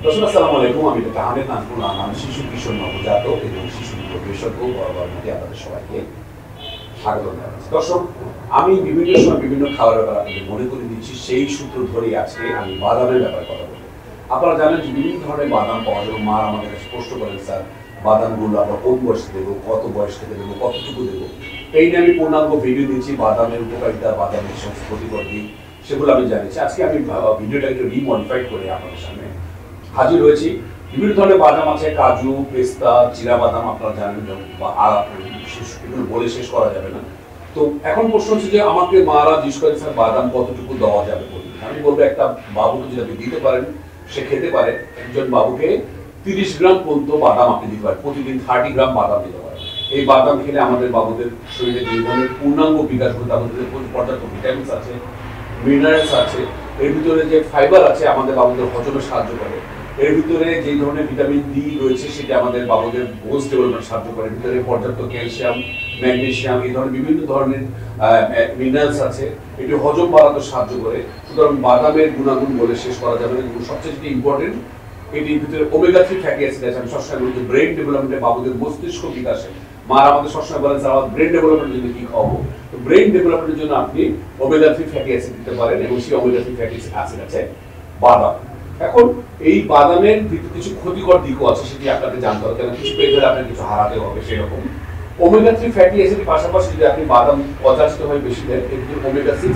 দর্শক আসসালামু আলাইকুম। আমি ডক্টর আহমেদ নাজমুল আনাম, শিশু কিশোর নবজাতক এবং শিশু বিশেষজ্ঞ বরাবর মধ্যে আপনাদের সবাইকে স্বাগত জানাচ্ছি। দর্শক, আমি বিভিন্ন সময় বিভিন্ন খাবারের ব্যাপারে আপনাদের মনে করে দিচ্ছি, সেই সূত্র ধরেই আজকে আমি বাদামের ব্যাপারে কথা বলবো। আপনারা জানেন যে বিভিন্ন ধরনের বাদাম পাওয়া যায়। মা আমাদের কাছে প্রশ্ন করেন, স্যার বাদামগুলো আমরা কোন বয়স থেকে দেবো, কত বয়স থেকে দেবো, কতটুকু দেবো। এই নিয়ে আমি পূর্ণাঙ্গ ভিডিও দিচ্ছি, বাদামের উপকারিতা, বাদামের সমস্ত ক্ষতিকর দিক সেগুলো আমি জানিয়েছি। আজকে আমি ভিডিওটা একটু রিমডিফাইড করে আপনাদের সামনে হাজির হয়েছি। বিভিন্ন ধরনের বাদাম আছে, কাজু, পেস্তা, চিরা বাদাম, আপনারা জানেন, এগুলো বলে শেষ করা যাবে না। তো এখন প্রশ্ন হচ্ছে যে আমাকে মারা জিজ্ঞেস করেন, স্যার বাদাম কতটুকু দেওয়া যাবে বলুন। আমি বলবো একটা বাবুকে যদি আপনি দিতে পারেন, সে খেতে পারে। একজন বাবুকে 30 গ্রাম পর্যন্ত বাদাম আপনি দিতে পারেন, প্রতিদিন 30 গ্রাম বাদাম দিতে পারেন। এই বাদাম খেলে আমাদের বাবুদের শরীরে যে ধরনের পূর্ণাঙ্গ বিকাশ ঘটে, আমাদের পর্যাপ্ত ভিটামিনস আছে, মিনারেলস আছে, এর ভিতরে যে ফাইবার আছে আমাদের বাবুদের হজমে সাহায্য করে। এর ভিতরে যে ধরনের ভিটামিন ডি রয়েছে সেটা আমাদের বাবুদের বোনস ডেভেলপমেন্ট সাহায্য করে। এর ভিতরে পর্যাপ্ত ক্যালসিয়াম, ম্যাগনেসিয়াম, এই ধরনের বিভিন্ন ধরনের মিনারেলস আছে, এটি হজম বাড়াতে সাহায্য করে। সুতরাং বাদামের গুণাগুণ বলে শেষ করা যাবে না। কিন্তু সবচেয়ে যেটি ইম্পর্টেন্ট, এটির ভিতরে ওমেগা 3 ফ্যাটি অ্যাসিড আছে। আমি সবসময় বলি যে ব্রেন ডেভেলপমেন্টে, বাবুদের মস্তিষ্ক বিকাশে মারা আমাদের সবসময় বলেন স্যার আমার ব্রেন ডেভেলপমেন্টের জন্য কি খাওয়াবো। তো ব্রেন ডেভেলপমেন্টের জন্য আপনি ওমেগা 3 ফ্যাটি অ্যাসিড দিতে পারেন, এবং সেই ওমেগা 3 ফ্যাটি অ্যাসিড আছে বাদাম। এখন এই বাদামের কিছু ক্ষতিকর দিকও আছে, সেটি আপনাকে জানতে হবে, কারণ কিছু পেয়ে গেলে আপনার কিছু হারাতে হবে। সেরকম ওমেগা 3 ফ্যাটি অ্যাসিডের পাশাপাশি যদি আপনি বাদাম অযাচিতভাবে বেশি দেন, এর ভিতরে ওমেগা 6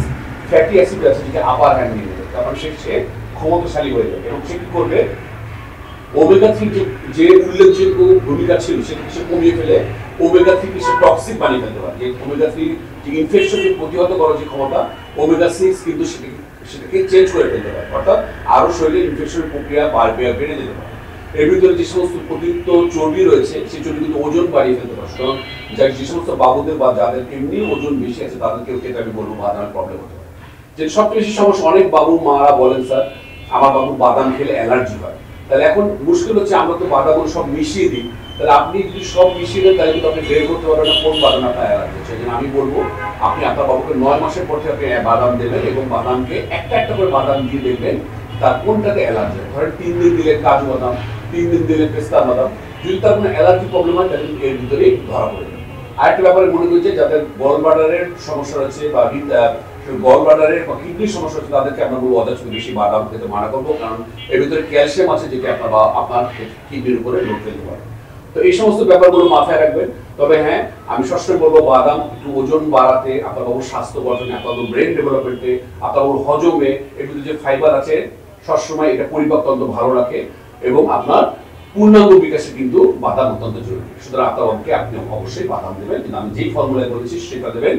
ফ্যাটি অ্যাসিড আছে, যেটা আপার হ্যান্ড নিয়ে নেবে, তারপর সে ক্ষমতাশালী হয়ে যাবে। এবং সে কি করবে, ওমেগা 3 যে উল্লেখযোগ্য ভূমিকা ছিল সেটাকে সে কমিয়ে ফেলে ওমেগা 3 কে সে টক্সিক বানিয়ে ফেলতে পারে। যে ওমেগা 3 যে ইনফেকশনকে প্রতিহত করার যে ক্ষমতা, ওমেগা 6 কিন্তু সেটাকে চেঞ্জ করে ফেলতে পারে, অর্থাৎ আরো শরীরে ইনফেকশনের প্রক্রিয়া বেড়ে যেতে পারে। এর ভিতরে যে সমস্ত অতিরিক্ত চর্বি রয়েছে, সেই চর্বি কিন্তু ওজন বাড়িয়ে ফেলতে পারে। সুতরাং যে সমস্ত বাবুদের বা যাদের এমনি ওজন বেশি আছে তাদেরকেও ক্ষেত্রে আমি বলবো বাদামের প্রবলেম হতে পারে। যে সবচেয়ে বেশি সমস্যা, অনেক বাবু মারা বলেন, স্যার আমার বাবু বাদাম খেলে অ্যালার্জি হয়। তাহলে এখন মুশকিল হচ্ছে, আমরা তো বাদামগুলো সব মিশিয়ে দিই। তাহলে আপনি যদি সব মিশিয়ে দেন, তাহলে কিন্তু আপনি বের করতে পারবেন না কোন বাদাম আপনার অ্যালার্জি হচ্ছে। সেই জন্য আমি বলবো আপনি আপনার বাবুকে 9 মাসের পর থেকে আপনি বাদাম দেবেন, এবং বাদামকে একটা একটা করে বাদাম দিয়ে দেখবেন তার কোনটাতে অ্যালার্জি হয়। ধরেন 3 দিন দিলেন কাজু বাদাম, 3 দিন দিলেন পেস্তা বাদাম। যদি তার কোনো অ্যালার্জি প্রবলেম হয়, তাহলে এর ভিতরেই ধরা পড়ে যাবে। আরেকটা ব্যাপারে মনে করছে, যাদের গল ব্লাডারের সমস্যা রয়েছে বা গল ব্লাডারের বা কিডনির সমস্যা হচ্ছে, তাদেরকে আমরা বলবো অযাচিত বেশি বাদাম খেতে মানা করবো, কারণ এর ভিতরে ক্যালসিয়াম আছে, যেটা আপনার কিডনির উপরে লোড ফেলতে পারে। তো এই সমস্ত ব্যাপারগুলো মাথায় রাখবেন। তবে হ্যাঁ, আমি সবসময় বলবো বাদাম একটু ওজন বাড়াতে, আপনার বাবুর স্বাস্থ্য গঠনে, আপনার ব্রেন ডেভেলপমেন্টে, আপনার বাবুর হজমে, এর ভিতরে যে ফাইবার আছে সবসময় এটা পরিপাকতন্ত্র ভালো রাখে, এবং আপনার পূর্ণাঙ্গ বিকাশে কিন্তু বাদাম অত্যন্ত জরুরি। সুতরাং আপনার বাবুকে আপনি অবশ্যই বাদাম দেবেন, কিন্তু আমি যেই ফর্মুলায় বলেছি সেটা দেবেন।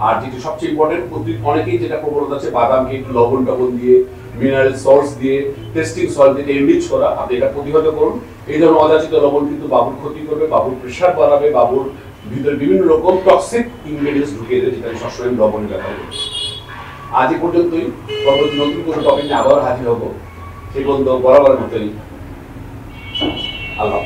আর যেটি সবচেয়ে ইম্পর্টেন্ট, অনেকেই যেটা প্রবণতা আছে বাদামকে একটু লবণ টবণ দিয়ে, মিনারেল সল্টস দিয়ে, টেস্টিং সল্ট দিয়ে এনরিচ করা, আপনি এটা প্রতিহত করুন। এই ধরনের অযাচিত লবণ কিন্তু বাবুর ক্ষতি করবে, বাবুর প্রেশার বাড়াবে, বাবুর ভিতরে বিভিন্ন রকম টক্সিক ইনগ্রেডিয়েন্টস ঢুকিয়ে দেবে, যেটা সবসময় লবণের ব্যাপার বলছি। আজ এই পর্যন্তই। পরবর্তী নতুন কোনো টপিক নিয়ে আবার হাজির হবো। সেই পর্যন্ত বরাবরের মতোই আল্লাহ।